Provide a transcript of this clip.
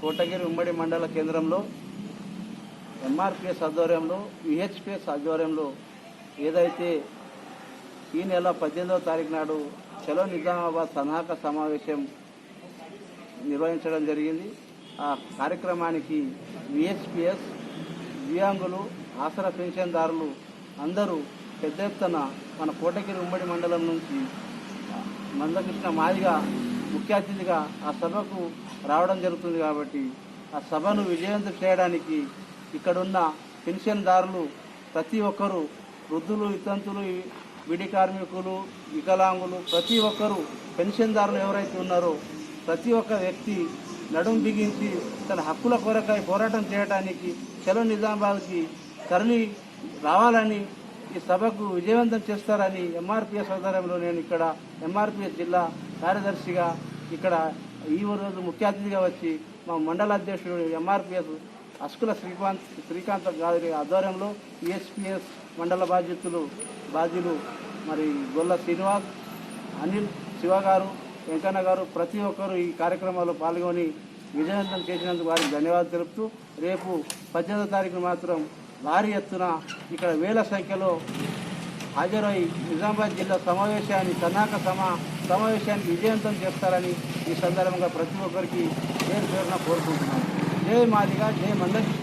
కోటగిరి ఉమ్మడి మండల కేంద్రంలో ఎంఆర్పిఎస్ ఆధ్వర్యంలో విహెచ్పిఎస్ ఆధ్వర్యంలో ఏదైతే ఈ నెల 18వ తారీఖు నాడు చలో నిజామాబాద్ సన్నాహక సమావేశం నిర్వహించడం జరిగింది. ఆ కార్యక్రమానికి విహెచ్పిఎస్ దివ్యాంగులు ఆసరా పెన్షన్దారులు అందరూ పెద్ద ఎత్తున మన కోటగిరి ఉమ్మడి మండలం నుంచి మందకృష్ణ మాదిగా ముఖ్య అతిథిగా ఆ సభకు రావడం జరుగుతుంది. కాబట్టి ఆ సభను విజయవంతం చేయడానికి ఇక్కడున్న పెన్షన్దారులు ప్రతి ఒక్కరూ వృద్ధులు, వితంతులు, బిడి కార్మికులు, వికలాంగులు ప్రతి ఒక్కరూ పెన్షన్దారులు ఎవరైతే ఉన్నారో ప్రతి ఒక్క వ్యక్తి నడుం బిగించి తన హక్కుల కొరకై పోరాటం చేయడానికి చలో నిజామాబాద్కి తరలి రావాలని ఈ సభకు విజయవంతం చేస్తారని ఎంఆర్పిఎస్ ఆధ్వర్యంలో నేను ఇక్కడ ఎంఆర్పిఎస్ జిల్లా కార్యదర్శిగా ఇక్కడ ఈ రోజు ముఖ్య అతిథిగా వచ్చి మా మండల అధ్యక్షుడు ఎంఆర్పిఎస్ అస్కుల శ్రీకాంత్ గారి ఆధ్వర్యంలో ఈఎస్పిఎస్ మండల బాధ్యులు మరి గొల్ల శ్రీనివాస్, అనిల్, శివ గారు, వెంకన్న గారు ప్రతి ఒక్కరూ ఈ కార్యక్రమాల్లో పాల్గొని విజయవంతం చేసినందుకు వారికి ధన్యవాదాలు తెలుపుతూ రేపు 18వ తారీఖున మాత్రం భారీ ఎత్తున ఇక్కడ వేల సంఖ్యలో హాజరై నిజామాబాద్ జిల్లా సన్నాహక సమావేశానికి విజయవంతం చేస్తారని ఈ సందర్భంగా ప్రతి ఒక్కరికి పేరు పేరున కోరుకుంటున్నాను. జై మాదిగా, జై మందకృష్ణ.